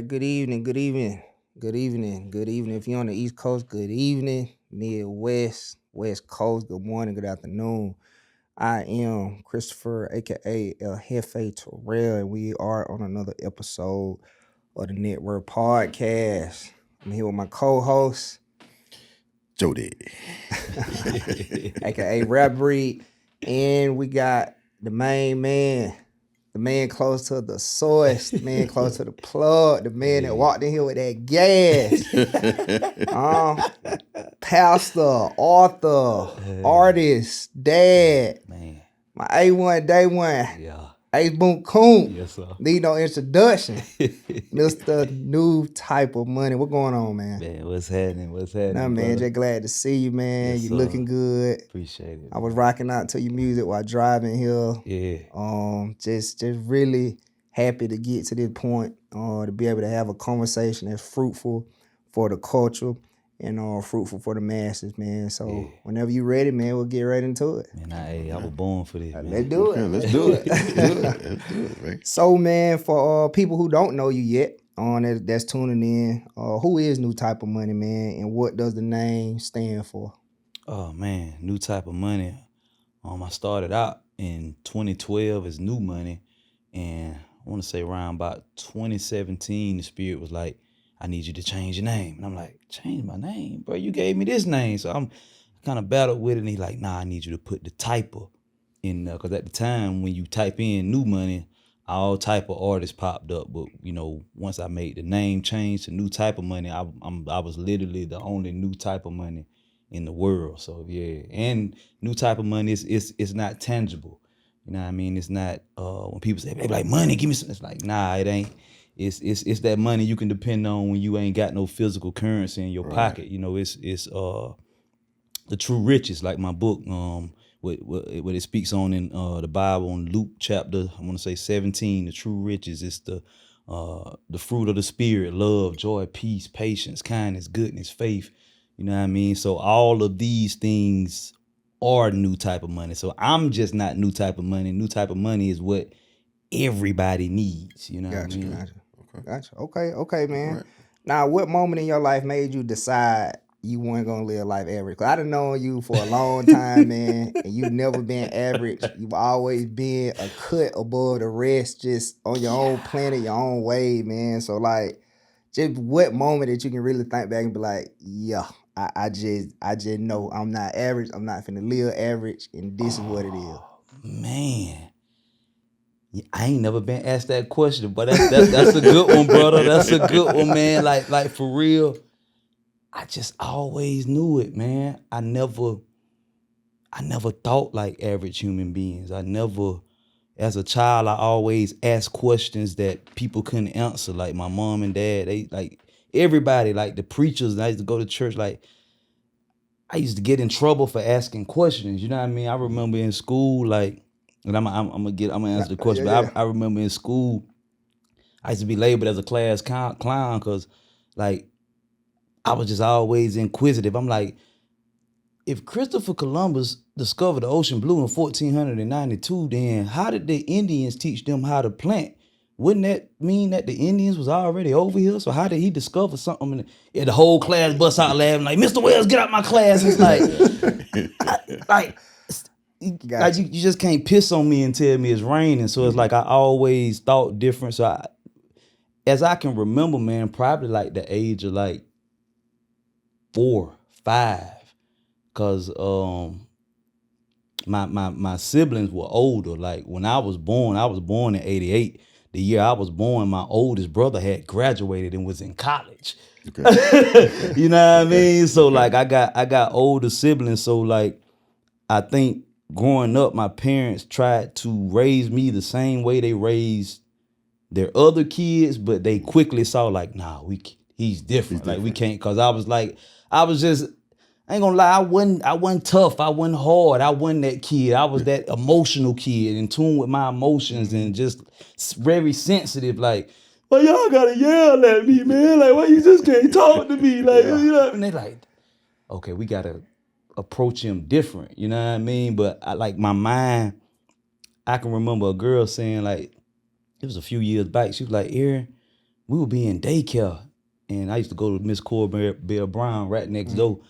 right, good evening, good evening, good evening, good evening. If you're on the East Coast, good evening. Midwest, West Coast, good morning, good afternoon. I am Christopher, aka El Jefe Terrell, and we are on another episode of the Networth Podcast. I'm here with my co-host, Jody, aka Rap Breed, and we got the main man. The man close to the source, the man close to the plug, the man that walked in here with that gas. Pastor, author, artist, dad. Man. My A1 day one. Yeah. Ace Boom Coon. Yes, sir. Need no introduction. Mr. New Typa Money. What going on, man? Man, what's happening? What's happening? Nah, man, brother? just glad to see you, man. Yes, You sir. looking good. Appreciate it. I was rocking out to your music while driving here. Yeah. Just really happy to get to this point, to be able to have a conversation that's fruitful for the culture and fruitful for the masses, man. So whenever you ready, man, we'll get right into it. Man, I was born for this, man. Let's do it. Let's do it. Let's do it, man. So, man, for people who don't know you yet, that's tuning in, who is New Typa Money, man, and what does the name stand for? Oh, man, New Typa Money. I started out in 2012 as New Money, and I want to say around about 2017, the spirit was like, I need you to change your name. And I'm like, change my name? Bro, you gave me this name. So I'm kind of battled with it, and he's like, nah, I need you to put the Typa in there. Because at the time, when you type in New Money, all type of artists popped up. But, once I made the name change to New Typa Money, I was literally the only New Typa Money in the world. So, yeah. And New Typa Money, it's not tangible. You know what I mean? It's not, when people say, they be like, money, give me some. It's like, nah, it ain't. It's that money you can depend on when you ain't got no physical currency in your pocket. It's the true riches, like my book, what it speaks on in the Bible in Luke chapter, I want to say 17. The true riches is the fruit of the spirit: love, joy, peace, patience, kindness, goodness, faith. You know what I mean? So all of these things are New Typa Money. So I'm just not New Typa Money. New Typa Money is what everybody needs. You know what I mean? Gotcha. Okay, man. Right. Now, what moment in your life made you decide you weren't gonna live life average? Cause I done known you for a long time, man, and you've never been average. You've always been a cut above the rest, just on your own planet, your own way, man. So, like, just what moment that you can really think back and be like, yeah, I just know I'm not average. I'm not finna live average, and this is what it is. Man, I ain't never been asked that question, but that's a good one, brother. That's a good one, man. Like for real, I just always knew it, man. I never thought like average human beings. As a child, I always asked questions that people couldn't answer. Like my mom and dad, they like everybody, like the preachers. And I used to go to church, like I used to get in trouble for asking questions. You know what I mean? I remember in school, like. And I'm gonna answer the question. Yeah. But I remember in school, I used to be labeled as a class clown because, like, I was just always inquisitive. I'm like, if Christopher Columbus discovered the ocean blue in 1492, then how did the Indians teach them how to plant? Wouldn't that mean that the Indians was already over here? So how did he discover something? And the whole class busts out laughing like, Mr. Wells, get out my class. It's like. Like you just can't piss on me and tell me it's raining. So it's like I always thought different. So as I can remember, man, probably like the age of like 4, 5, cause my siblings were older. Like when I was born in 88. The year I was born, my oldest brother had graduated and was in college. Okay. You know what I mean? So like I got older siblings. So like I think growing up, my parents tried to raise me the same way they raised their other kids, but they quickly saw like, nah, he's different. Like we can't, cause I was just, I ain't gonna lie, I wasn't tough, I wasn't hard, I wasn't that kid. I was that emotional kid, in tune with my emotions and just very sensitive. Like, well, y'all gotta yell at me, man. Like, why you just can't talk to me? Like, you know, and they like, okay, we gotta approach him different, you know what I mean? But I like my mind, I can remember a girl saying, like, it was a few years back, she was like, Erin, we would be in daycare, and I used to go to Miss Bell Brown right next door.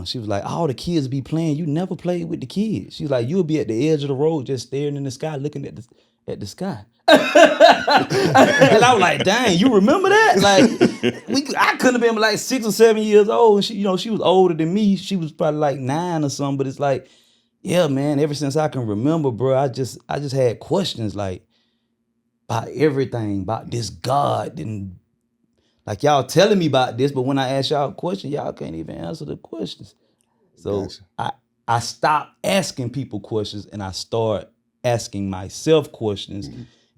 She was like, all the kids be playing. You never played with the kids. She was like, you'll be at the edge of the road just staring in the sky, looking at the sky. And I was like, dang, you remember that? Like, I couldn't have been like 6 or 7 years old. And she, she was older than me. She was probably like 9 or something. But it's like, yeah, man, ever since I can remember, bro, I just had questions like about everything, about this God, and like y'all telling me about this, but when I ask y'all a question, y'all can't even answer the questions. So Gotcha. I stopped asking people questions and I start asking myself questions.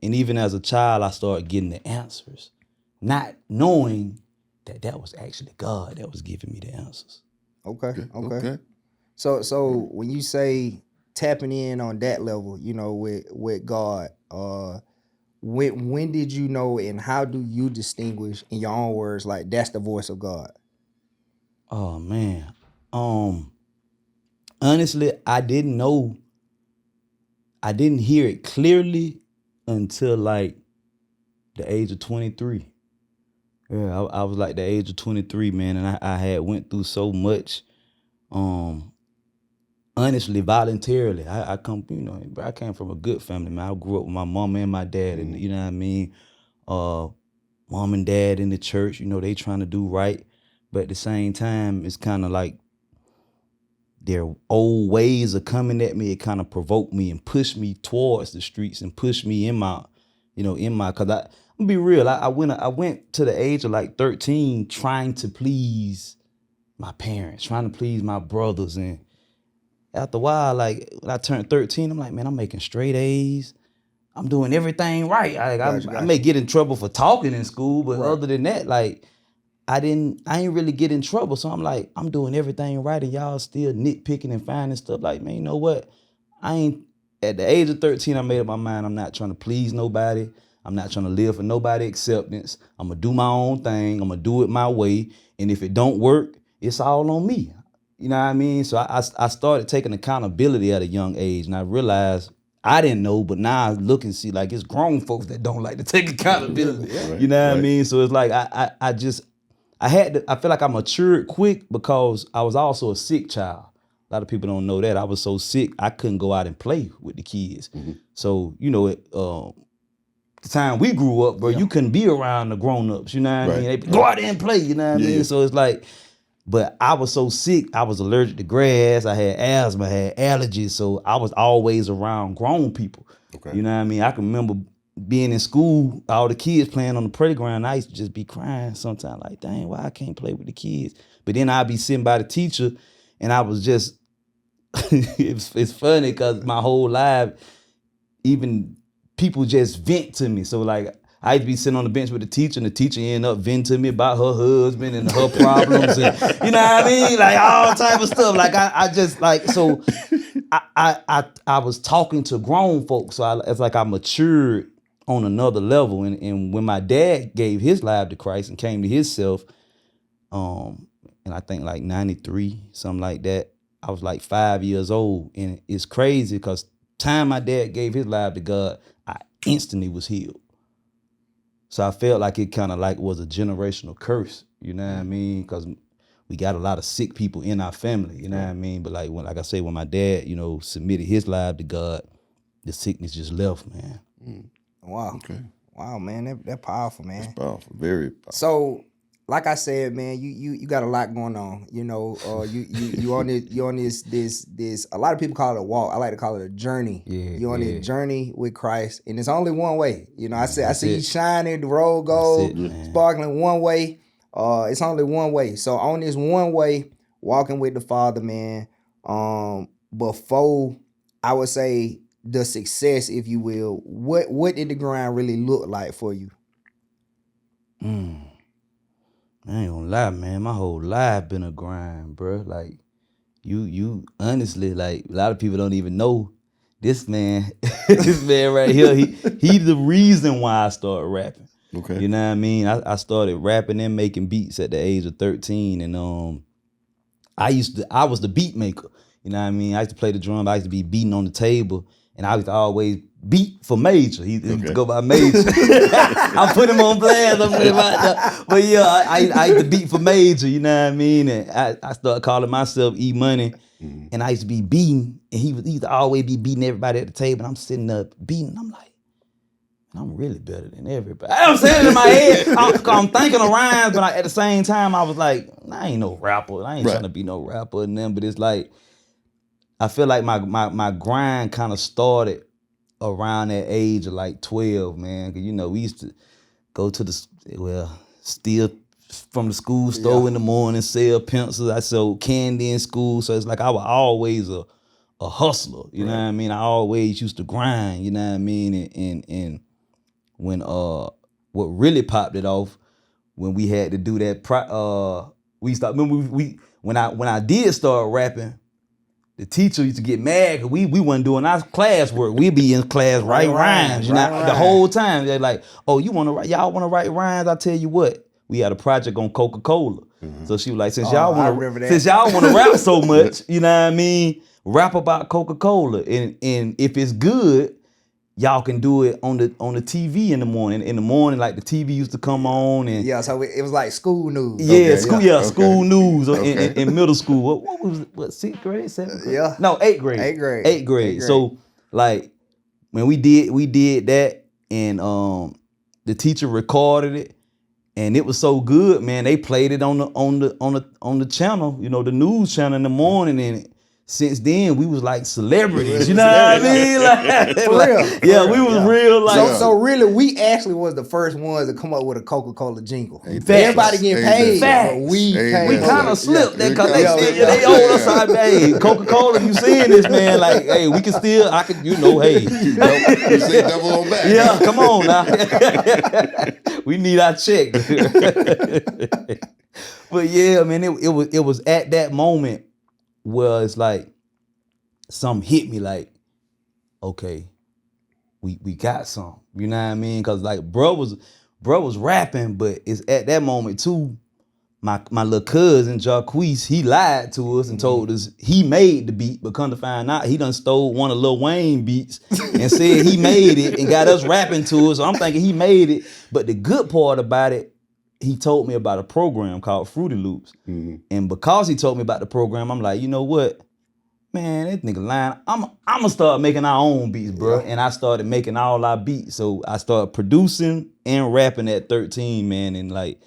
And even as a child, I started getting the answers, not knowing that was actually God that was giving me the answers. Okay. So when you say tapping in on that level, with God, when did you know, and how do you distinguish in your own words, like that's the voice of God? Oh man. Honestly, I didn't know. I didn't hear it clearly until like the age of 23. Yeah, I was like the age of 23, man, and I had went through so much. Honestly, voluntarily. I come, I came from a good family, man. I grew up with my mom and my dad, and you know what I mean? Mom and dad in the church, they trying to do right. But at the same time, it's kind of like their old ways of coming at me. It kind of provoked me and pushed me towards the streets and pushed me in my, cause I'm gonna be real. I went to the age of like 13 trying to please my parents, trying to please my brothers. And after a while, like when I turned 13, I'm like, man, I'm making straight A's. I'm doing everything right. I may get in trouble for talking in school, but other than that, like I ain't really get in trouble. So I'm like, I'm doing everything right, and y'all still nitpicking and finding stuff. Like, man, you know what? At the age of 13, I made up my mind. I'm not trying to please nobody. I'm not trying to live for nobody acceptance. I'm gonna do my own thing. I'm gonna do it my way. And if it don't work, it's all on me. You know what I mean? So I started taking accountability at a young age, and I realized I didn't know, but now I look and see like it's grown folks that don't like to take accountability. You know what I mean? So it's like I feel like I matured quick because I was also a sick child. A lot of people don't know that. I was so sick, I couldn't go out and play with the kids. So, the time we grew up, bro, you couldn't be around the grown-ups, you know what I mean? They go out there and play, you know what I mean? So it's like, but I was so sick, I was allergic to grass, I had asthma, I had allergies, so I was always around grown people. You know what I mean? I can remember being in school, all the kids playing on the playground. I used to just be crying sometimes, like, dang, why I can't play with the kids? But then I'd be sitting by the teacher, and I was just, it's funny because my whole life, even people just vent to me. So like, I used to be sitting on the bench with the teacher, and the teacher ended up venting to me about her husband and her problems, and you know what I mean, like all type of stuff. Like I just like so. I was talking to grown folks, so it's like I matured on another level. And when my dad gave his life to Christ and came to himself, and I think like 93, something like that, I was like 5 years old, and it's crazy because time my dad gave his life to God, I instantly was healed. So I felt like it kind of like was a generational curse, you know what I mean? Because we got a lot of sick people in our family, you know what I mean? But like I say, when my dad, submitted his life to God, the sickness just left, man. Wow. Okay. Wow, man, that powerful, man. That's powerful, very powerful. So, like I said, man, you got a lot going on. You on this. A lot of people call it a walk. I like to call it a journey. You on this journey with Christ, and it's only one way. I see you shining, the road gold, sparkling one way. It's only one way. So on this one way, walking with the Father, man. Before I would say the success, if you will, what did the grind really look like for you? I ain't gonna lie, man. My whole life been a grind, bro. Like, you honestly, like, a lot of people don't even know this man. This man right here, he the reason why I started rapping. Okay. You know what I mean? I started rapping and making beats at the age of 13, and I was the beat maker. You know what I mean? I used to play the drum. I used to be beating on the table, and I used to always beat for Major. He used to go by Major. I put him on blast. I put him out there. But yeah, I used to beat for Major, you know what I mean? And I started calling myself E-Money. And I used to be beating, and he used to always be beating everybody at the table. And I'm sitting up beating. I'm like, I'm really better than everybody. I'm saying it in my head. I'm thinking of rhymes, but at the same time, I was like, I ain't no rapper. I ain't trying to be no rapper. And then, but it's like, I feel like my grind kind of started around that age of like 12, man. Cause we used to go to steal from the school store in the morning, sell pencils. I sold candy in school. So it's like I was always a hustler. You know what I mean? I always used to grind, you know what I mean? And when what really popped it off, when we had to do that when I did start rapping, the teacher used to get mad because we wasn't doing our classwork. We'd be in class writing rhymes, the whole time. They're like, oh, y'all wanna write rhymes? I tell you what, we had a project on Coca-Cola. So she was like, since y'all wanna rap so much, you know what I mean? Rap about Coca-Cola. And if it's good, y'all can do it on the TV in the morning. In the morning, like the TV used to come on, and so it was like school news. School news in middle school. What was it? What, 6th grade, 7th grade? Yeah. No, 8th grade. 8th grade. So like when we did that, and the teacher recorded it, and it was so good, man. They played it on the channel, the news channel in the morning, and since then we was like celebrities, you know what I mean? Like, for real. Yeah, we was real like. So really, we actually was the first ones to come up with a Coca-Cola jingle. Everybody getting paid, but we kind of slipped that because they owed us our hey, Coca-Cola, you seeing this, man? Like, hey, we can still, I could, hey. You say double on back. Yeah, come on now. We need our check. But yeah, man, it was at that moment where it's like something hit me like, okay, we got some, you know what I mean? Cause like bro was rapping, but it's at that moment too, my little cousin Jarquise, he lied to us and told us he made the beat, but come to find out he done stole one of Lil Wayne beats and said he made it and got us rapping to us. So I'm thinking he made it, but the good part about it, he told me about a program called Fruity Loops. And because he told me about the program, I'm like, you know what? Man, that nigga lying. I'm gonna start making our own beats, bro. And I started making all our beats. So I started producing and rapping at 13, man. And like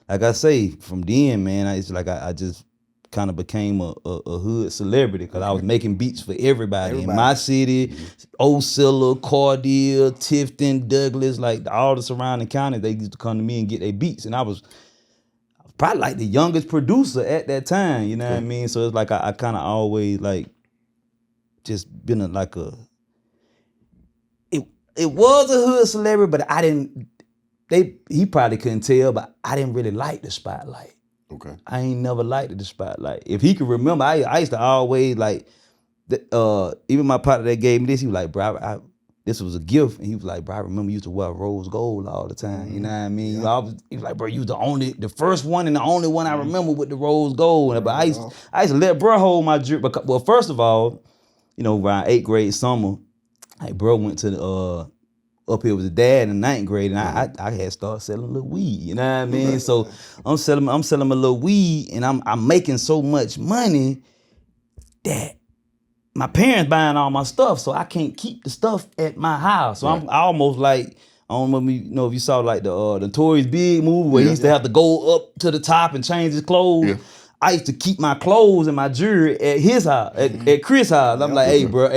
I say, from then, man, it's like I just kind of became a hood celebrity because I was making beats for everybody in my city. Ocilla, Cordell, Tifton, Douglas, like all the surrounding counties, they used to come to me and get their beats. And I was probably like the youngest producer at that time, you know what I mean? So it's like I kind of always like just been it was a hood celebrity, but he probably couldn't tell, but I didn't really like the spotlight. Okay. I ain't never liked the spotlight. If he could remember, I used to always like, even my partner that gave me this, he was like, bro, this was a gift. And he was like, bro, I remember you used to wear rose gold all the time. You know what I mean? He was like, bro, you was the first one and the only one I remember with the rose gold. But I used to let bro hold my jewelry. Well, first of all, around 8th grade summer, like bro went to the up here with his dad in 9th grade, and I had started selling a little weed, you know what I mean? So I'm selling a little weed, and I'm making so much money that my parents buying all my stuff, so I can't keep the stuff at my house. So I'm almost like, I don't know if you saw like the Notorious Big movie where he used to have to go up to the top and change his clothes. Yeah. I used to keep my clothes and my jewelry at his house, at Chris' house. I'm like, hey, bro,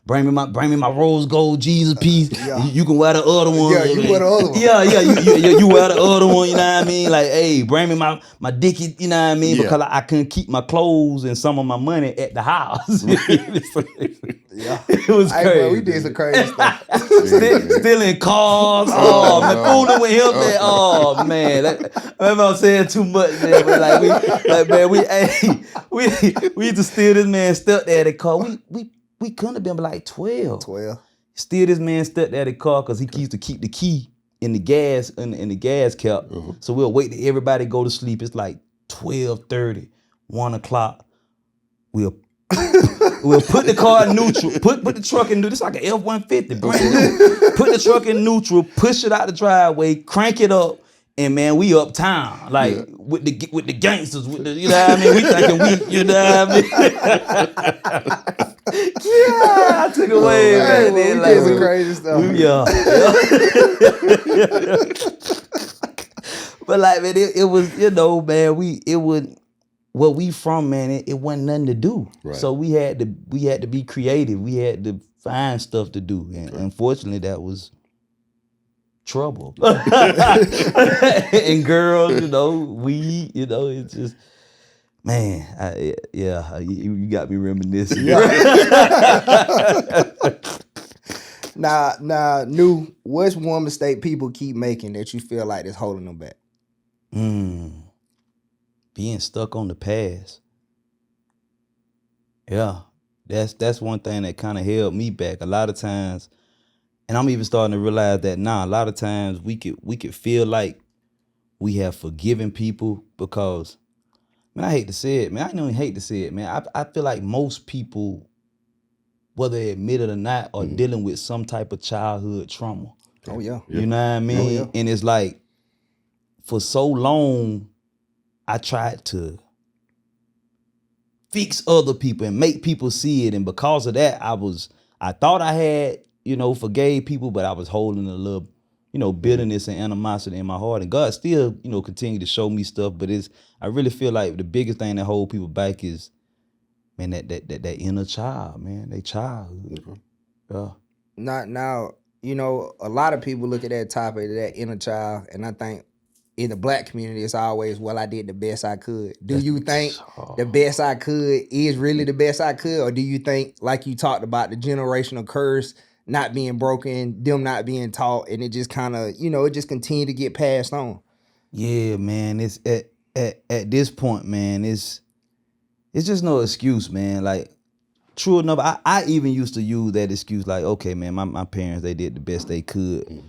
bring me my rose gold Jesus piece. You can wear the other one. Yeah, you wear the other one. You wear the other one, you know what I mean? Like, hey, bring me my Dickie, you know what I mean? Because I couldn't keep my clothes and some of my money at the house. It was crazy. Bro, we did some crazy stuff. Stealing cars. Oh, man, fooling with him. Man. Oh, man. Maybe I'm saying too much, man. But we used to steal this man's stepdaddy car. We couldn't have been like 12. Steal this man's stepdaddy car because he used to keep the key in the gas in the gas cap. So we'll wait till everybody go to sleep. It's like 12:30, 1 o'clock. We'll We'll put the car in neutral, put the truck in neutral. It's like an F-150, brand new. Put the truck in neutral, push it out the driveway, crank it up, and man, we uptown, like with the gangsters, with the, you know what I mean? We thinking you know what I mean? Yeah, I took away, man. We Like, did some crazy stuff. But like, man, it was, you know, man, where we from, man, it wasn't nothing to do. Right. So we had to be creative. We had to find stuff to do. And unfortunately that was trouble. And girls, you know, weed, you know, it's just, man, you got me reminiscing. Now, what's one mistake people keep making that you feel like is holding them back? Being stuck on the past. Yeah, that's one thing that kind of held me back. A lot of times, and I'm even starting to realize that now, a lot of times we could feel like we have forgiven people because, man, I hate to say it, man. I don't even hate to say it, man. I feel like most people, whether they admit it or not, are dealing with some type of childhood trauma. Oh yeah. You know what I mean? Oh, yeah. And it's like, for so long, I tried to fix other people and make people see it. And because of that, I thought I had, you know, forgave people, but I was holding a little, you know, bitterness and animosity in my heart. And God still, you know, continued to show me stuff. But I really feel like the biggest thing that hold people back is, man, that inner child, man, they childhood. Yeah. Now, you know, a lot of people look at that topic, that inner child, and I think in the black community, it's always, well, I did the best I could. Do you think the best I could is really the best I could? Or do you think, like you talked about, the generational curse not being broken, them not being taught, and it just kind of, you know, it just continued to get passed on? Yeah, man, it's at this point, man, it's just no excuse, man. Like, true enough, I even used to use that excuse, like, okay, man, my parents, they did the best they could.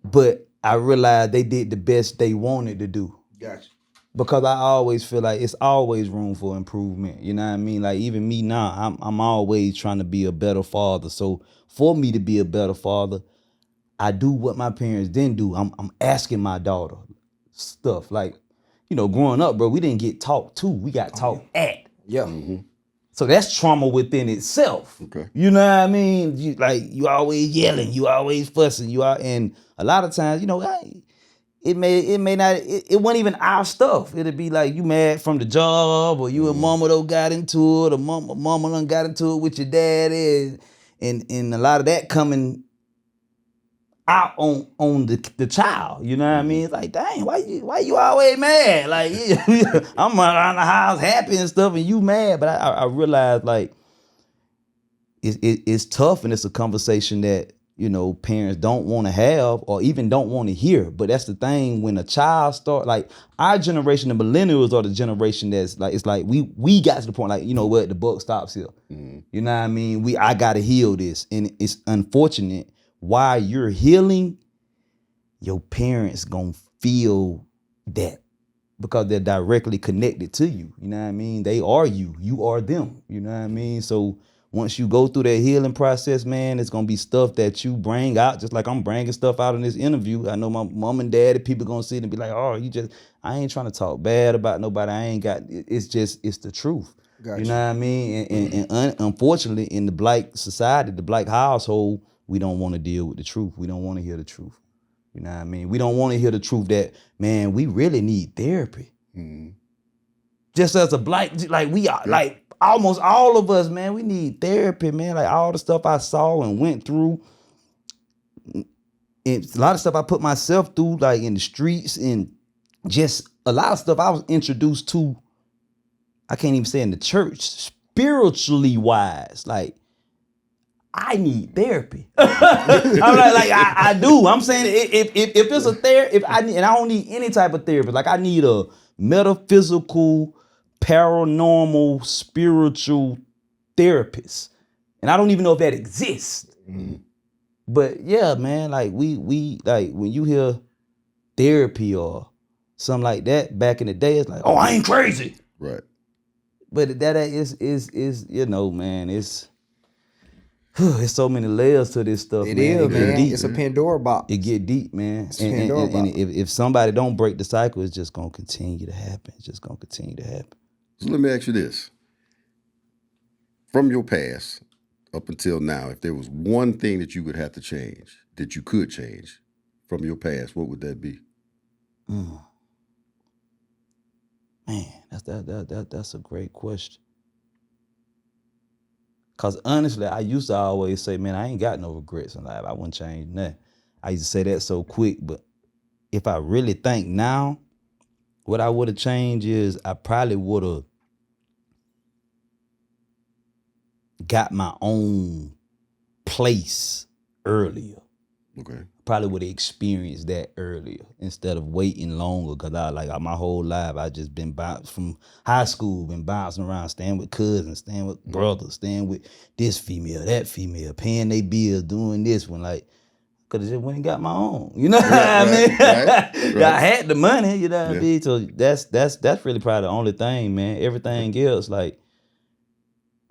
But I realized they did the best they wanted to do. Gotcha. Because I always feel like it's always room for improvement. You know what I mean? Like, even me now, I'm always trying to be a better father. So for me to be a better father, I do what my parents didn't do. I'm asking my daughter stuff. Like, you know, growing up, bro, we didn't get taught to. We got taught at. Yeah. So that's trauma within itself. Okay. You know what I mean? You always yelling, you always fussing, and a lot of times, you know, it may not, it wasn't even our stuff. It'd be like you mad from the job, or you and mama done got into it, or mama done got into it with your daddy, and a lot of that coming out on the child. You know what I mean? It's like, dang, why you always mad? Like, I'm around the house happy and stuff, and you mad. But I realized, like, it's tough, and it's a conversation that, you know, parents don't want to have or even don't want to hear. But that's the thing, when a child start, like, our generation, the millennials, are the generation that's like, it's like we got to the point, like, you know what, the buck stops here. You know what I mean? I gotta heal this. And it's unfortunate, while you're healing, your parents gonna feel that because they're directly connected to you. You know what I mean? They are you. You are them. You know what I mean? So once you go through that healing process, man, it's gonna be stuff that you bring out, just like I'm bringing stuff out in this interview. I know my mom and dad, people gonna see it and be like, oh, I ain't trying to talk bad about nobody. I ain't got, it's the truth. Gotcha. You know what I mean? And unfortunately, in the black society, the black household, we don't want to deal with the truth. We don't want to hear the truth. You know what I mean? We don't want to hear the truth that, man, we really need therapy. Just as a black, like, we are, like, almost all of us, man, we need therapy, man. Like, all the stuff I saw and went through, and a lot of stuff I put myself through, like, in the streets, and just a lot of stuff I was introduced to, I can't even say in the church, spiritually wise, like, I need therapy. I'm like I do. I'm saying if it's a therapy, and I don't need any type of therapy. Like, I need a metaphysical, paranormal, spiritual therapist, and I don't even know if that exists. But yeah, man, like we like, when you hear therapy or something like that back in the day, it's like, oh, I ain't crazy. Right. But that is you know, man, it's so many layers to this stuff, It man. is, It get man. deep. It's a Pandora box. It get deep, man. It's a Pandora And box. if somebody don't break the cycle, it's just gonna continue to happen. It's just gonna continue to happen. So let me ask you this. From your past up until now, if there was one thing that you would have to change, that you could change from your past, what would that be? Man, that's a great question. Cause honestly, I used to always say, man, I ain't got no regrets in life. I wouldn't change nothing. I used to say that so quick, but if I really think now, what I would have changed is I probably would have got my own place earlier. Okay. Probably would have experienced that earlier instead of waiting longer. Cause my whole life I just been bounced from high school, been bouncing around, staying with cousins, staying with brothers, staying with this female, that female, paying their bills, doing this when cause I just went and got my own. You know what I mean? Right. I had the money, you know what I mean? So that's really probably the only thing, man. Everything else, and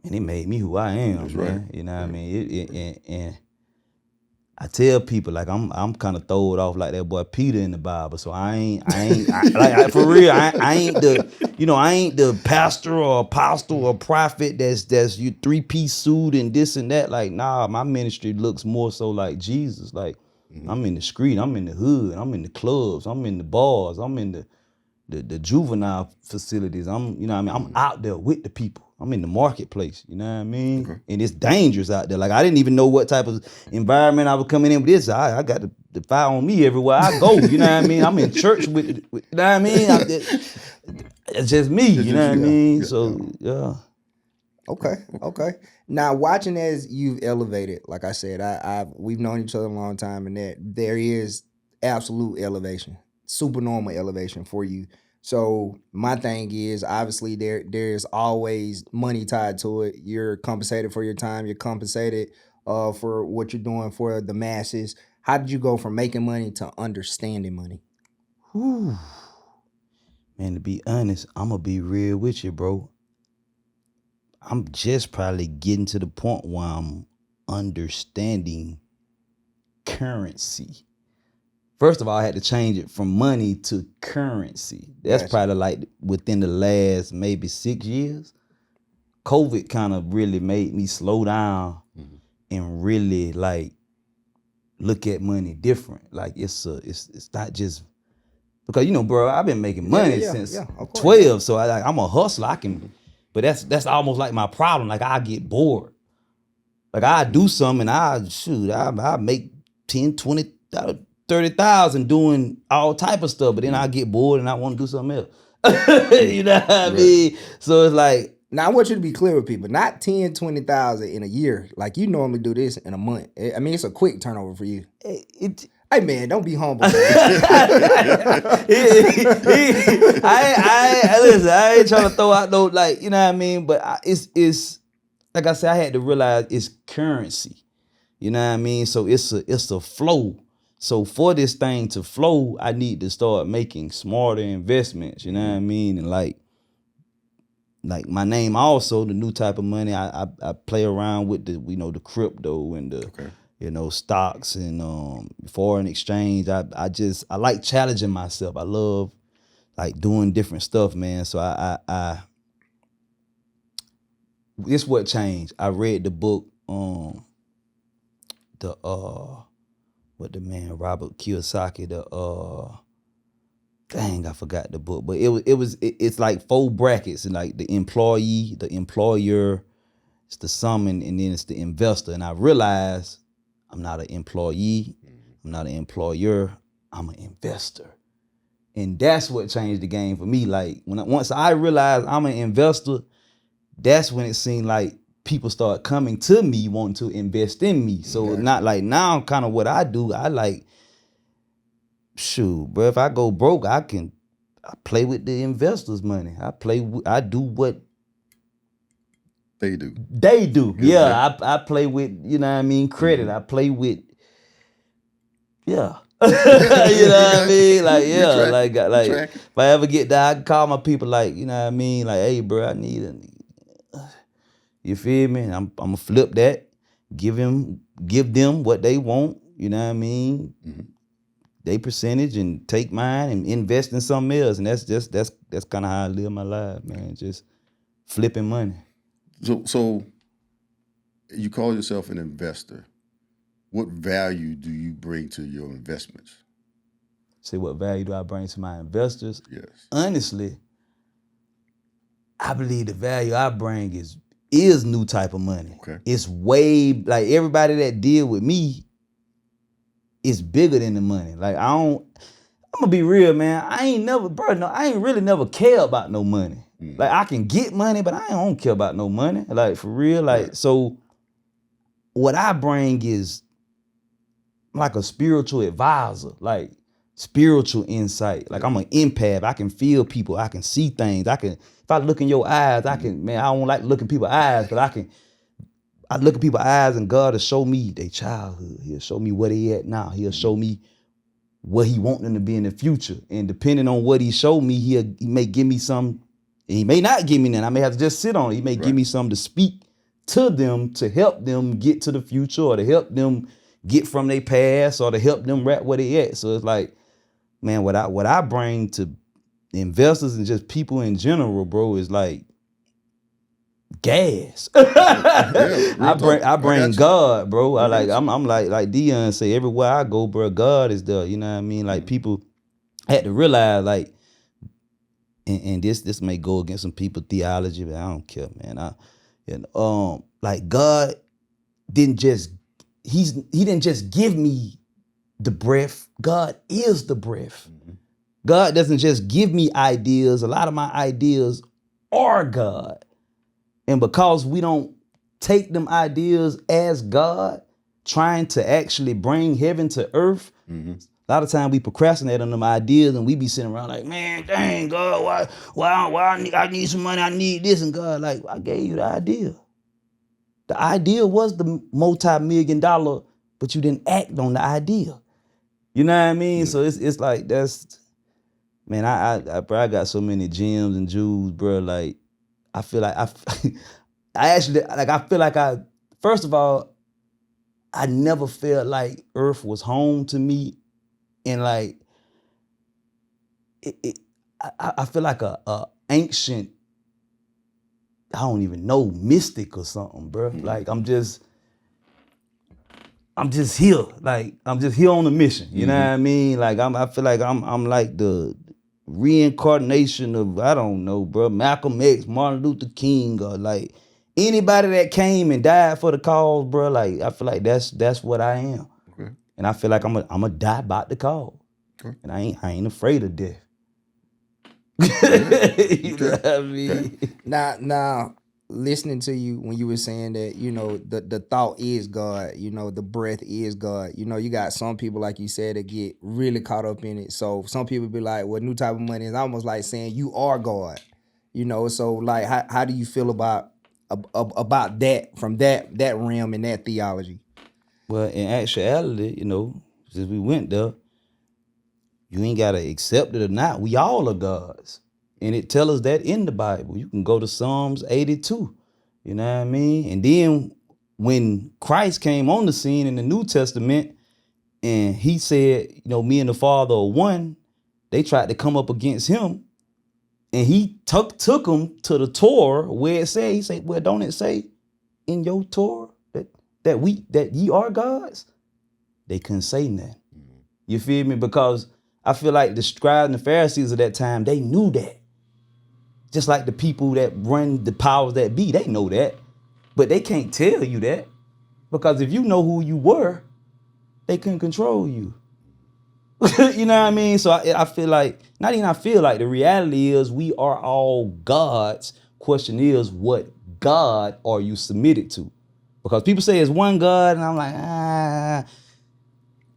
it made me who I am, That's man. right. You know what I mean? And I tell people I'm kind of throwed off like that boy Peter in the Bible. So I ain't for real. I ain't the pastor or apostle or prophet that's you 3-piece suit and this and that. Like, nah, my ministry looks more so like Jesus. Like, I'm in the street, I'm in the hood, I'm in the clubs, I'm in the bars, I'm in the juvenile facilities. I'm out there with the people. I'm in the marketplace, you know what I mean? Okay. And it's dangerous out there. Like, I didn't even know what type of environment I was coming in with this. I got the fire on me everywhere I go, you know what I mean? I'm in church with you know what I mean? It's just me, you know what I mean? So, yeah. Okay. Now, watching as you've elevated, like I said, we've known each other a long time, and that there is absolute elevation, supernormal elevation for you. So my thing is, obviously, there's always money tied to it. You're compensated for your time. You're compensated for what you're doing for the masses. How did you go from making money to understanding money? Whew. Man, to be honest, I'm going to be real with you, bro. I'm just probably getting to the point where I'm understanding currency. First of all, I had to change it from money to currency. That's Gotcha. probably like within the last maybe 6 years. COVID kind of really made me slow down and really look at money different. Like it's not just because bro, I've been making money since of course. 12, so I'm a hustler. But that's almost like my problem. Like I get bored. Like I do something and I make 10, 20, 30,000 doing all type of stuff, but then I get bored and I want to do something else. You know what I mean? So it's like, now I want you to be clear with people, not 10, 20,000 in a year. Like you normally do this in a month. I mean, it's a quick turnover for you. Hey man, don't be humble. Listen, I ain't trying to throw out no you know what I mean? But it's like I said, I had to realize it's currency. You know what I mean? So it's a flow. So for this thing to flow, I need to start making smarter investments. You know what I mean? And like my name also, the new type of money. I play around with the crypto and the stocks and foreign exchange. I like challenging myself. I love doing different stuff, man. So I this what changed. I read the book what the man Robert Kiyosaki, I forgot the book, but it's like 4 brackets, and like the employee, the employer, it's the sum, and then it's the investor. And I realized I'm not an employee, I'm not an employer, I'm an investor. And that's what changed the game for me. Like once I realized I'm an investor, that's when it seemed like people start coming to me wanting to invest in me. So not like now kind of what I do, bro, if I go broke, I play with the investors' money. I do what they do. Yeah, I play with, you know what I mean, credit. I play with, You know what I mean? Like, We yeah, tracking. like Tracking. if I ever get there, I can call my people, like, you know what I mean? Like, hey, bro, I need you feel me? And I'm gonna flip that, give them what they want, you know what I mean? Mm-hmm. They percentage and take mine and invest in something else. And that's kind of how I live my life, man. Just flipping money. So you call yourself an investor. What value do you bring to your investments? Say, what value do I bring to my investors? Yes. Honestly, I believe the value I bring is new type of money. Okay. It's way, like, everybody that deal with me is bigger than the money. Like, I'm gonna be real, man. I ain't really never care about no money. Mm. Like, I can get money, but I don't care about no money. Like, for real. Like, Right. So what I bring is like a spiritual advisor, like spiritual insight. Like, I'm an empath. I can feel people. I can see things. If I look in your eyes, I don't like looking in people's eyes, but I look in people's eyes, and God will show me their childhood. He'll show me where they at now. He'll show me what he want them to be in the future. And depending on what he showed me, he may give me some, he may not give me that. I may have to just sit on it. He may give me something to speak to them to help them get to the future, or to help them get from their past, or to help them wrap where they at. So it's like, man, what I bring to investors and just people in general, bro, is like gas. I bring God, bro. I'm like Dion say, everywhere I go, bro, God is there. You know what I mean? Like, people had to realize, like, and this may go against some people's theology, but I don't care, man. Like, God didn't just he didn't just give me the breath. God is the breath. Mm-hmm. God doesn't just give me ideas. A lot of my ideas are God. And because we don't take them ideas as God, trying to actually bring heaven to earth, a lot of time we procrastinate on them ideas, and we be sitting around like, man, dang, God, why I need some money, I need this. And God, like, I gave you the idea. The idea was the multi-million-dollar, but you didn't act on the idea. You know what I mean? Yeah. So it's like, that's, man, I got so many gems and jewels, bro. Like, I feel like first of all, I never felt like Earth was home to me. And like, I feel like a ancient, I don't even know, mystic or something, bro. Mm-hmm. Like, I'm just here. Like, I'm just here on a mission. You know what I mean? Like, I feel like I'm like the reincarnation of, I don't know, bro, Malcolm X, Martin Luther King, or like anybody that came and died for the cause, bro. Like, I feel like that's what I am. Okay. And I feel like I'm a die about the cause. Okay. And I ain't afraid of death. You know what I mean? Now, listening to you when you were saying that, you know, the thought is God, you know, the breath is God. You know, you got some people, like you said, that get really caught up in it. So some people be like, well, new type of money is almost like saying you are God. You know, so like, how do you feel about that from that realm and that theology? Well, in actuality, you know, since we went there, you ain't gotta accept it or not. We all are gods. And it tells us that in the Bible. You can go to Psalms 82. You know what I mean? And then when Christ came on the scene in the New Testament, and he said, you know, me and the Father are one, they tried to come up against him. And he took them to the Torah where it said, he said, well, don't it say in your Torah that ye are gods? They couldn't say nothing. You feel me? Because I feel like the scribes and the Pharisees of that time, they knew that. Just like the people that run the powers that be, they know that. But they can't tell you that. Because if you know who you were, they couldn't control you. You know what I mean? So I feel like, not even I feel like, the reality is we are all gods. Question is, what God are you submitted to? Because people say it's one God, and I'm like,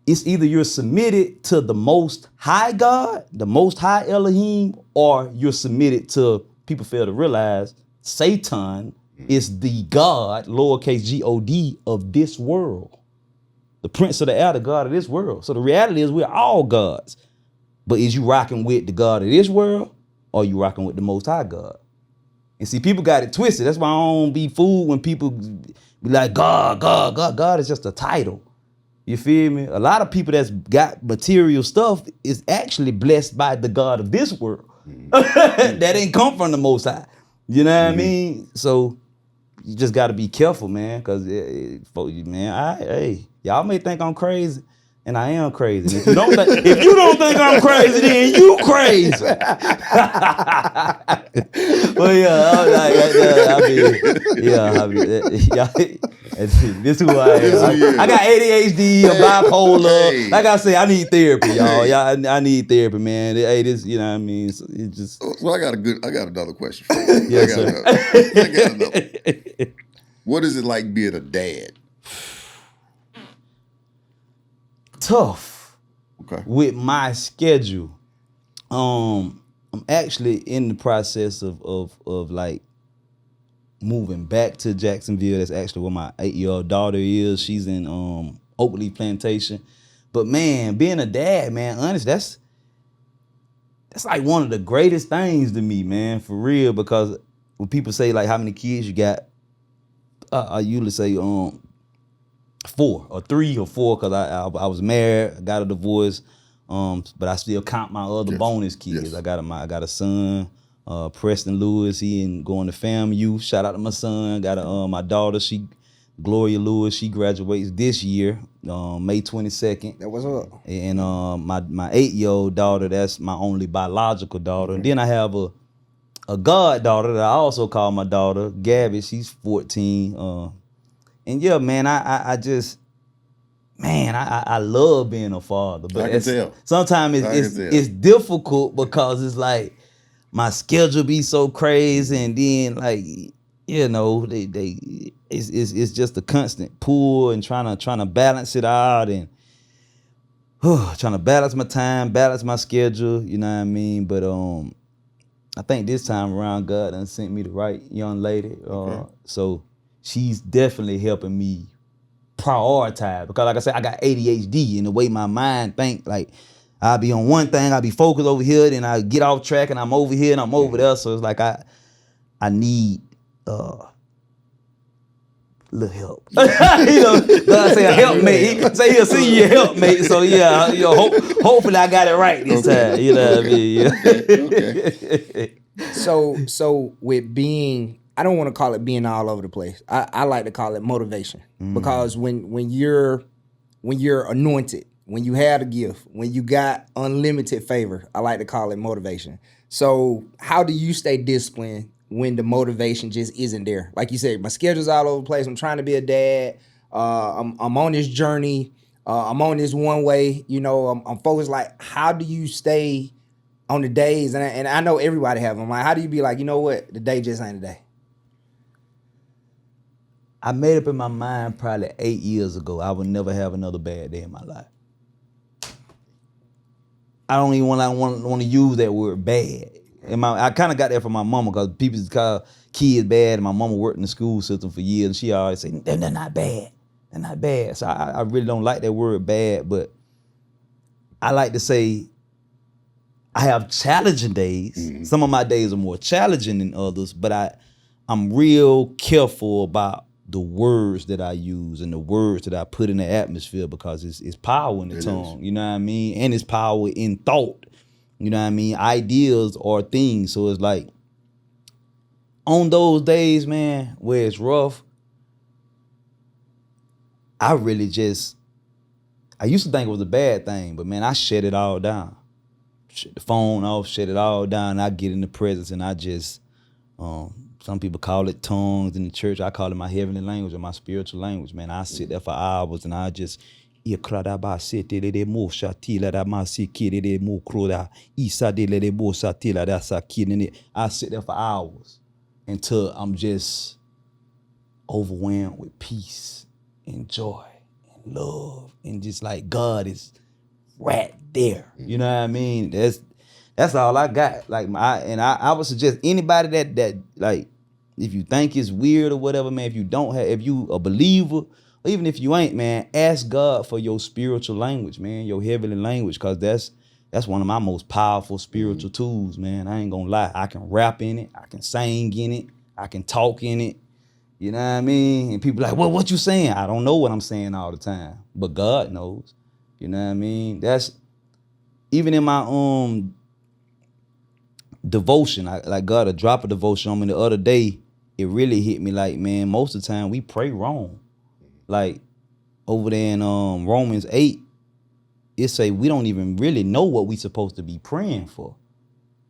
it's either you're submitted to the Most High God, the Most High Elohim, or you're submitted to, people fail to realize, Satan is the God, lowercase God, of this world. The prince of the air, the God of this world. So the reality is we're all gods. But is you rocking with the God of this world, or you rocking with the Most High God? And see, people got it twisted. That's why I don't be fooled when people be like, God. God is just a title. You feel me? A lot of people that's got material stuff is actually blessed by the God of this world. That ain't come from the Most High. You know what I mean? So you just got to be careful, man, because, man, hey, y'all may think I'm crazy, and I am crazy. And if you don't think I'm crazy, then you crazy. But this is who I am. I got ADHD, I'm bipolar. Hey. Like I say, I need therapy, y'all. I need therapy, man. Hey, this, you know what I mean? So it just. So I got another question for you. Yes, I got another. What is it like being a dad? Tough. Okay. With my schedule. I'm actually in the process of like moving back to Jacksonville. That's actually where my 8-year-old daughter is. She's in Oakleaf Plantation. But man, being a dad, man, honest, that's like one of the greatest things to me, man, for real. Because when people say like how many kids you got, I usually say 4 or 3 or 4, because I was married, I got a divorce, but I still count my other bonus kids. Yes. I got a son, Preston Lewis. He going to FAMU. Shout out to my son. Got my daughter. Gloria Lewis. She graduates this year, May 22nd. That was up. And my 8-year-old daughter. That's my only biological daughter. And then I have a goddaughter that I also call my daughter, Gabby. She's 14. And yeah, man, I love being a father, but I can tell. Sometimes it's difficult because it's like my schedule be so crazy, and then like, you know, it's just a constant pull and trying to balance it out, and trying to balance my time, balance my schedule, you know what I mean? But I think this time around God done sent me the right young lady, so she's definitely helping me prioritize, because like I said, I got ADHD, and the way my mind think, like I'll be on one thing, I'll be focused over here, then I get off track and I'm over here and I'm over there. So it's like I need little help. You know, God say a helpmate. He say he'll see you a helpmate. So yeah, you know, hopefully I got it right this time. You know what I mean? Okay. So with being, I don't want to call it being all over the place. I like to call it motivation, because when you're anointed, when you had a gift, when you got unlimited favor, I like to call it motivation. So how do you stay disciplined when the motivation just isn't there? Like you said, my schedule's all over the place. I'm trying to be a dad. I'm on this journey. I'm on this one way. You know, I'm focused. Like, how do you stay on the days? And I know everybody have them. Like, how do you be like, you know what, the day just ain't a day? I made up in my mind probably 8 years ago, I would never have another bad day in my life. I don't even want to use that word bad. And I kind of got that from my mama, because people call kids bad, and my mama worked in the school system for years, and she always say, they're not bad. They're not bad. So I really don't like that word bad, but I like to say I have challenging days. Mm-hmm. Some of my days are more challenging than others, but I'm real careful about the words that I use and the words that I put in the atmosphere, because it's power in the tongue, you know what I mean? And it's power in thought, you know what I mean? Ideas are things. So it's like, on those days, man, where it's rough, I used to think it was a bad thing, but man, I shut it all down. Shut the phone off, shut it all down. I get in the presence, and I just, some people call it tongues in the church. I call it my heavenly language or my spiritual language, man. I sit there for hours, and I just, I sit there for hours until I'm just overwhelmed with peace and joy and love, and just like God is right there. You know what I mean? That's all I got. Like I would suggest anybody that like, if you think it's weird or whatever, man, if you a believer or even if you ain't, man, ask God for your spiritual language, man, your heavenly language, because that's one of my most powerful spiritual tools, man. I ain't gonna lie. I can rap in it, I can sing in it, I can talk in it. You know what I mean? And people like, well, what you saying? I don't know what I'm saying all the time, but God knows. You know what I mean? That's even in my devotion. I got a drop of devotion on me the other day. It really hit me like, man, most of the time we pray wrong. Like over there in Romans 8, it say we don't even really know what we supposed to be praying for.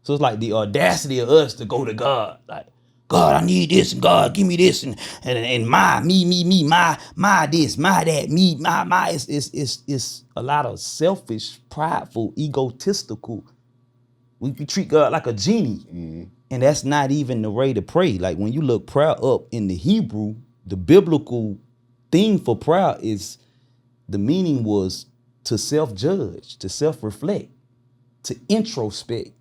So it's like the audacity of us to go to God, like, God, I need this, and God, give me this, and me, my this, my that, me, my. It's a lot of selfish, prideful, egotistical. We treat God like a genie, and that's not even the way to pray. Like when you look prayer up in the Hebrew, the biblical thing for prayer is the meaning was to self-judge, to self-reflect, to introspect.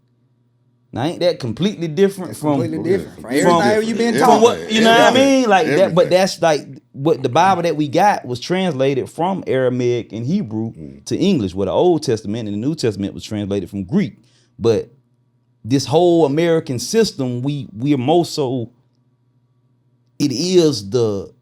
Now ain't that completely different from everything you've been from taught? what you know what I mean? Like Everything. that, but that's like what the Bible that we got was translated from Aramaic and Hebrew to English, where the Old Testament and the New Testament was translated from Greek. But this whole American system, we're more so, it is the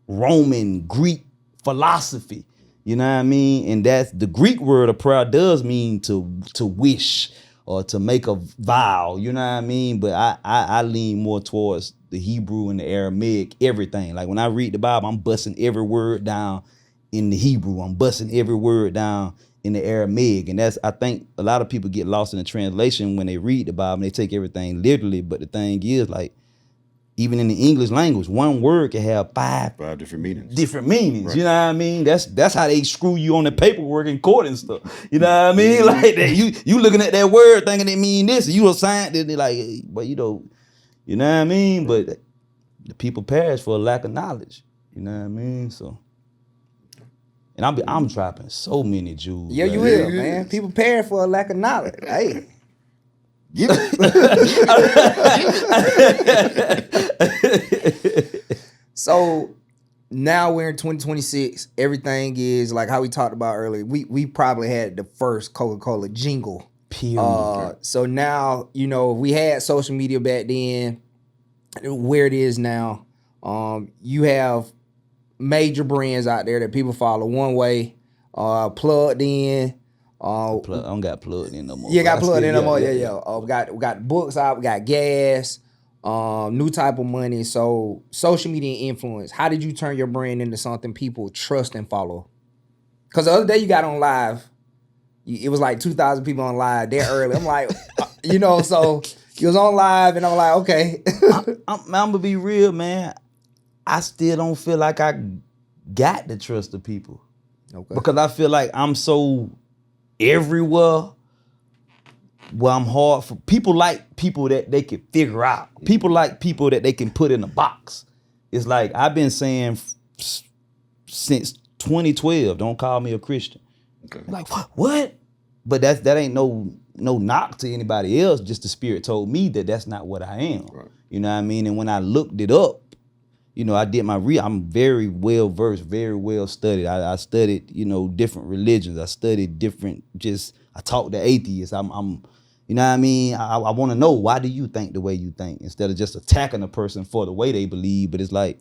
Roman Greek philosophy. You know what I mean? And that's the Greek word of prayer does mean to wish or to make a vow, you know what I mean? But I lean more towards the Hebrew and the Aramaic, everything. Like when I read the Bible, I'm busting every word down in the Hebrew. I'm busting every word down in the Aramaic. And that's, I think a lot of people get lost in the translation when they read the Bible and they take everything literally. But the thing is, like, even in the English language, one word can have five different meanings. Right. You know what I mean? That's how they screw you on the paperwork in court and stuff. You know what I mean? Like that, you looking at that word thinking it mean this, and you assigned it, like, but you know what I mean? But the people perish for a lack of knowledge. You know what I mean? So, and I'm dropping so many jewels. Yeah, you will, man. People perish for a lack of knowledge. Hey. Give it. So now we're in 2026. Everything is like how we talked about earlier. We probably had the first Coca-Cola jingle. Period. So now, you know, we had social media back then, where it is now. You have major brands out there that people follow one way, plugged in. I don't got plugged in no more. Yeah, got plugged in no more. Yeah. We got books out. We got gas. New Typa Money. So social media influence. How did you turn your brand into something people trust and follow? Because the other day you got on live, it was like 2,000 people on live there early. I'm like, you know, so you was on live and I'm like, okay. I'm gonna be real, man. I still don't feel like I got the trust of people. Okay. Because I feel like I'm so everywhere. Well, I'm hard for people, like people that they can figure out. People like people that they can put in a box. It's like I've been saying since 2012, don't call me a Christian. Okay. Like, what? But that ain't no knock to anybody else. Just the Spirit told me that that's not what I am. Right. You know what I mean? And when I looked it up, you know, I did my I'm very well versed, very well studied. I studied, you know, different religions. I studied different, I talk to atheists. I'm you know what I mean? I want to know, why do you think the way you think, instead of just attacking a person for the way they believe. But it's like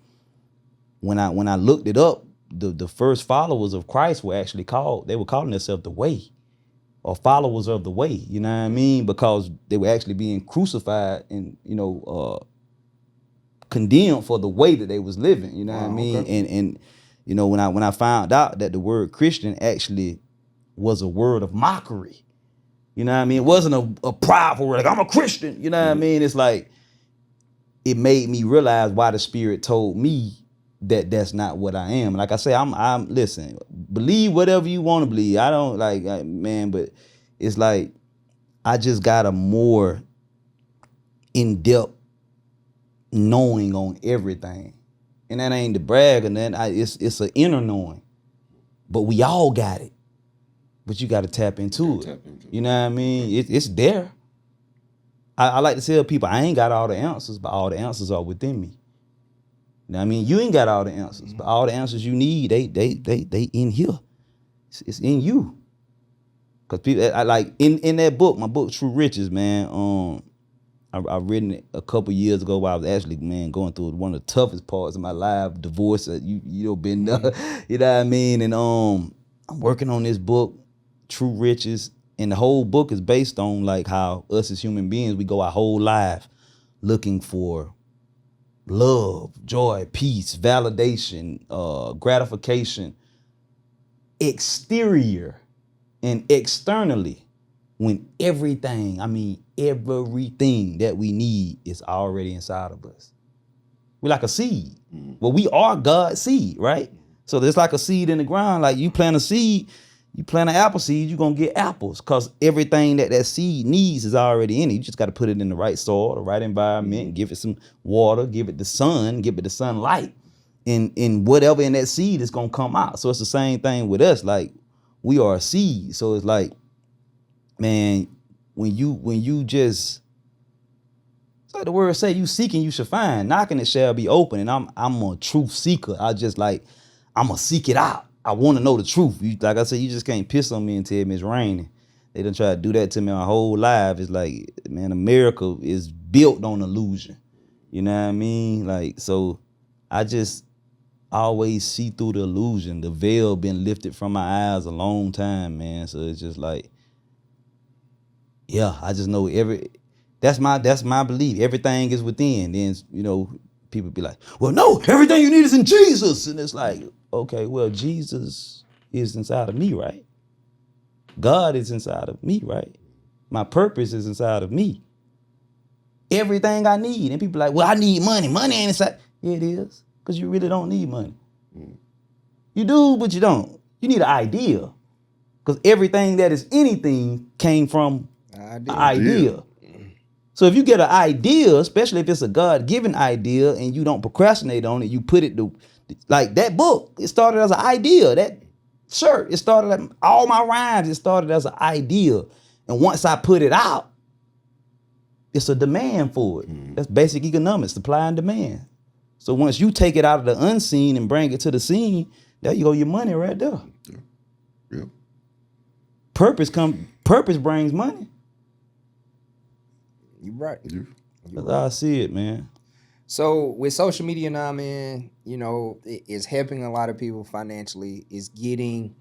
when I looked it up, the first followers of Christ were actually they were calling themselves the way, or followers of the way. You know what I mean? Because they were actually being crucified and, you know, condemned for the way that they was living. You know what I mean? Okay. And you know, when I found out that the word Christian actually was a word of mockery. You know what I mean? It wasn't a prideful word, like, I'm a Christian. You know what I mean? It's like, it made me realize why the Spirit told me that that's not what I am. Like I say, I'm listen, believe whatever you want to believe. I don't man, but it's like, I just got a more in-depth knowing on everything. And that ain't to brag, and then it's an inner knowing. But we all got it. But you got to tap into it. You know what I mean? It's there. I like to tell people I ain't got all the answers, but all the answers are within me. You know what I mean? You ain't got all the answers, but all the answers you need, they in here. It's in you. Cause people, I like in that book, my book True Riches, man. I've written it a couple years ago while I was actually, man, going through one of the toughest parts of my life, divorce. You know, been you know what I mean? And I'm working on this book, True Riches, and the whole book is based on like how us as human beings, we go our whole life looking for love, joy, peace, validation, gratification, exterior and externally, when everything, I mean, everything that we need is already inside of us. We're like a seed. Well, we are God's seed, right? So there's like a seed in the ground. Like you plant a seed, you plant an apple seed, you're going to get apples because everything that seed needs is already in it. You just got to put it in the right soil, the right environment, give it some water, give it the sun, give it the sunlight. And whatever in that seed is going to come out. So it's the same thing with us. Like we are a seed. So it's like, man, when you just, it's like the word say, you seeking, you should find. Knocking, it shall be open. And I'm a truth seeker. I'm going to seek it out. I want to know the truth. Like I said, you just can't piss on me and tell me it's raining. They done try to do that to me my whole life. It's like, man, America is built on illusion. You know what I mean? Like, so I just always see through the illusion. The veil been lifted from my eyes a long time, man. So it's just like, yeah, I just know that's my belief. Everything is within. Then, you know, people be like, well, no, everything you need is in Jesus. And it's like, okay, well, Jesus is inside of me, right? God is inside of me, right? My purpose is inside of me. Everything I need. And people like, well, I need money. Money ain't inside. Yeah, it is. Because you really don't need money. You do, but you don't. You need an idea. Because everything that is anything came from an idea. So if you get an idea, especially if it's a God-given idea and you don't procrastinate on it, you put it to, like that book, it started as an idea. That shirt, it started, all my rhymes, it started as an idea. And once I put it out, it's a demand for it. That's basic economics, supply and demand. So once you take it out of the unseen and bring it to the scene, there you go, your money right there. Yeah. Purpose brings money. You right. That's how I see it, man. So with social media now, man, you know, it's helping a lot of people financially. It's getting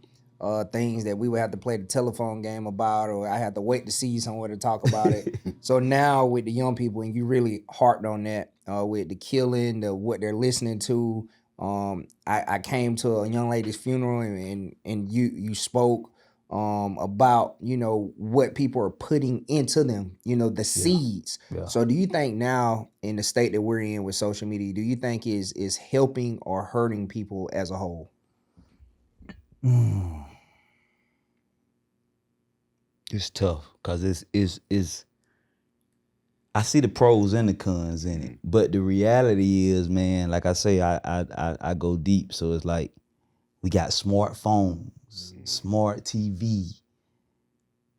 things that we would have to play the telephone game about, or I had to wait to see somewhere to talk about it. So now with the young people, and you really harped on that with the killing, what they're listening to. I came to a young lady's funeral and you spoke about, you know, what people are putting into them, you know, the seeds. Yeah. So do you think now in the state that we're in with social media, do you think is helping or hurting people as a whole? It's tough because it's I see the pros and the cons in it, but the reality is, man, like I say, I go deep. So it's like we got smartphones, smart TV,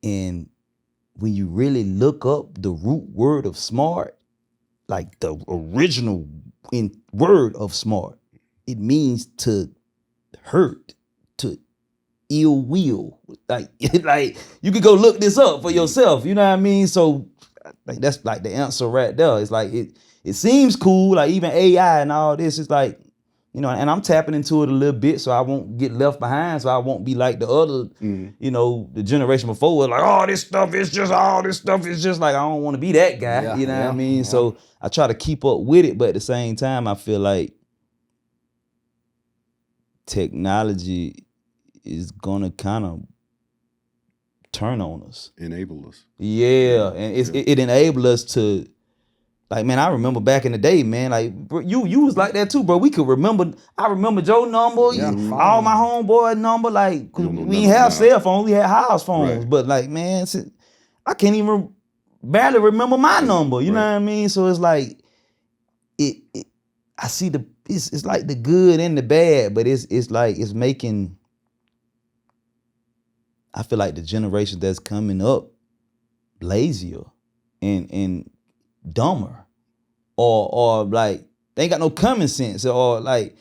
and when you really look up the root word of smart, like the original word of smart, it means to hurt, to ill will. Like you could go look this up for yourself. You know what I mean? So like that's like the answer right there. It's like it seems cool, like even AI and all this. It's like, you know, and I'm tapping into it a little bit so I won't get left behind, so I won't be like the other, you know, the generation before, like, all this stuff is just like, I don't want to be that guy. You know what I mean? Yeah. So I try to keep up with it, but at the same time, I feel like technology is gonna kind of turn on us. Enable us. Yeah, and it enabled us to, like, man, I remember back in the day, man, like, bro, you was like that too, bro. We could remember, I remember Joe number, all my homeboy number, like, cause we didn't have cell phones, we had house phones, but like, man, I can't even barely remember my number, you know what I mean? So it's like, I see it's like the good and the bad, but it's like, it's making, I feel like the generation that's coming up lazier and dumber, or like They ain't got no common sense, or like,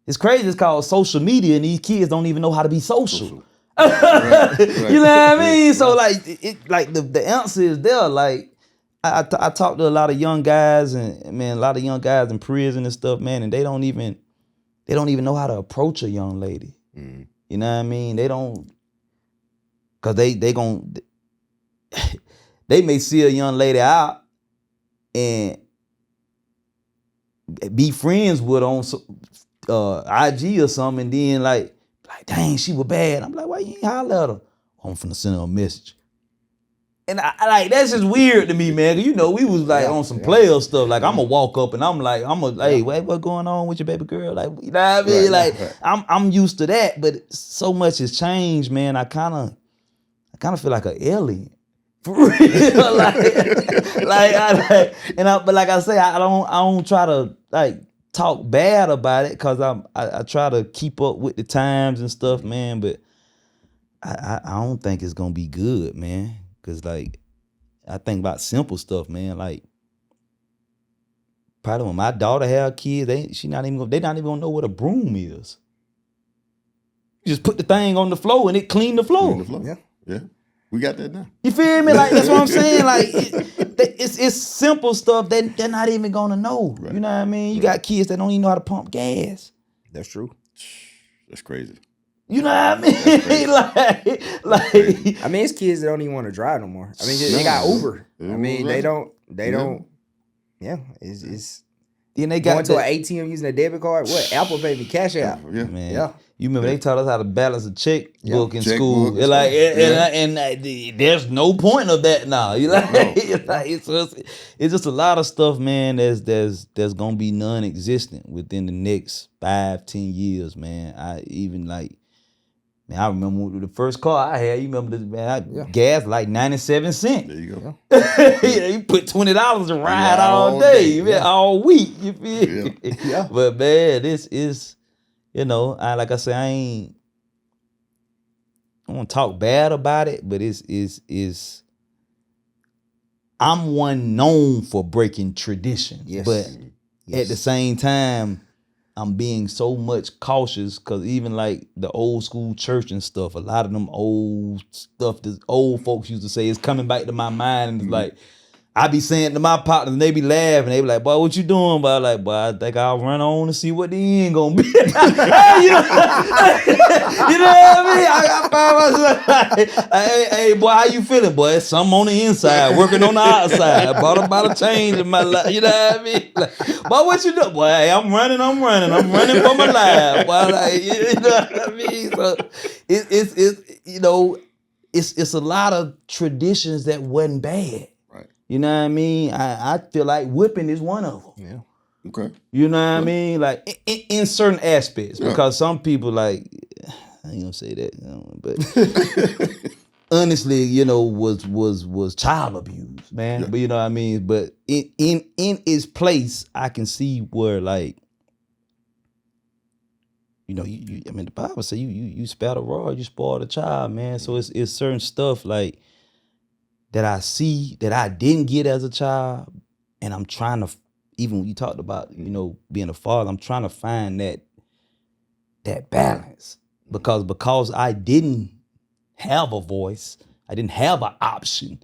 it's crazy. It's called social media, and these kids don't even know how to be social. Right. You know what I mean? So like, like the answer is there. Like, I talk to a lot of young guys, and man, a lot of young guys in prison and stuff, man, and they don't even know how to approach a young lady. Mm-hmm. You know what I mean? They don't, cause they may see a young lady out and be friends with on IG or something, and then like, dang, she was bad. I'm like, why you ain't holler at her? I'm finna send her a message. And I like, that's just weird to me, man. You know, we was like on some player stuff. Like, I'm gonna walk up and I'm like, hey, what going on with your baby girl? Like, you know what I mean? Like, I'm used to that, but so much has changed, man. I kind of feel like an alien. For real. But like I say, I don't try to like talk bad about it, cause I try to keep up with the times and stuff, man. But I don't think it's gonna be good, man. Cause like, I think about simple stuff, man. Like, probably when my daughter have kids, they not even gonna know what a broom is. You just put the thing on the floor and it clean the floor. Yeah. We got that now. You feel me? Like, that's what I'm saying. Like, it's simple stuff that they're not even gonna know. Right. You know what I mean? You got kids that don't even know how to pump gas. That's true. That's crazy. You know what I mean? like I mean, it's kids that don't even want to drive no more. I mean, they got Uber. I mean, they don't. Yeah, it's. Then they got going to an ATM using a debit card. What? Apple Pay, Cash App. Yeah, man. Yeah. You remember they taught us how to balance a checkbook in school. And there's no point of that now. You like, it's just a lot of stuff, man. There's gonna be non-existent within the next 5-10 years, man. I remember the first car I had. You remember this, man? Gas like 97 cents. There you go. You put $20 to ride all day, man, all week. You feel? Yeah. But man, this is, like I say, I don't want to talk bad about it, but it's. I'm one known for breaking tradition, but at the same time, I'm being so much cautious, because even like the old school church and stuff, a lot of them old stuff that old folks used to say is coming back to my mind. And it's like, I be saying to my partners, and they be laughing. They be like, boy, what you doing? But I'm like, boy, I think I'll run on and see what the end gonna be. You know what I mean? I find myself like, hey, boy, how you feeling, boy? It's something on the inside, working on the outside. Bought a change in my life. You know what I mean? Like, boy, what you doing? Boy, hey, I'm running for my life. Boy, like, you know what I mean? So it's a lot of traditions that wasn't bad. You know what I mean? I feel like whipping is one of them. Yeah. Okay. You know what I mean? Like in certain aspects, because some people like, I ain't gonna say that, but honestly, was child abuse, man. Yeah. But you know what I mean? But in its place, I can see where, like, I mean, the Bible say you spare the rod, you spoil the child, man. So it's certain stuff like that I see that I didn't get as a child, and I'm trying to, even when you talked about, being a father, I'm trying to find that balance, because I didn't have a voice, I didn't have an option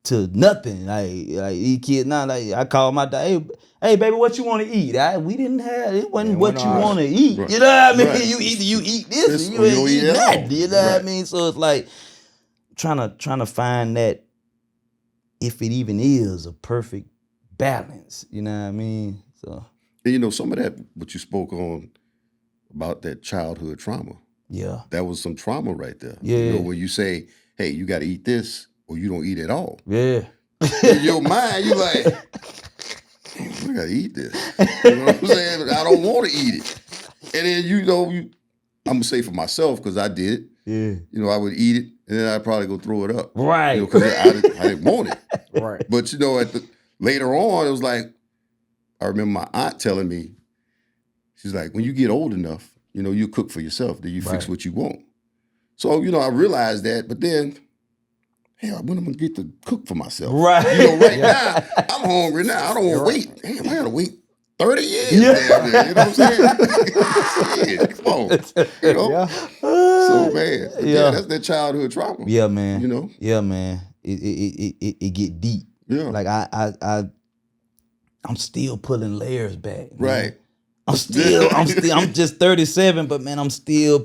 to nothing. Like these kids now, like I call my dad, hey baby, what you want to eat? We didn't have, it wasn't what you want to eat. Right. You know what I mean? Right. You eat this, or you ain't eat that. You know what I mean? So it's like trying to find that, if it even is a perfect balance. You know what I mean? So, and some of that, what you spoke on about that childhood trauma. Yeah, that was some trauma right there. Yeah, when you say, hey, you got to eat this, or you don't eat at all. Yeah. In your mind, you like, I got to eat this. You know what I'm saying? I don't want to eat it. And then, I'm going to say for myself, because I did. Yeah. I would eat it, and then I'd probably go throw it up. Right. Because I didn't want it. Right. But, later on, it was like, I remember my aunt telling me, she's like, when you get old enough, you cook for yourself. Then you fix what you want. So, I realized that, but then, hell, when am I going to get to cook for myself? Right. Right now, I'm hungry now. I don't want to wait. Damn, I got to wait 30 years damn near, you know what I'm saying? Shit, come on. You know? Yeah. So man, but Yeah. that's that childhood trauma. Yeah, man. You know? Yeah, man. It get deep. Yeah. Like I'm still pulling layers back. Man. Right. I'm just 37, but man, I'm still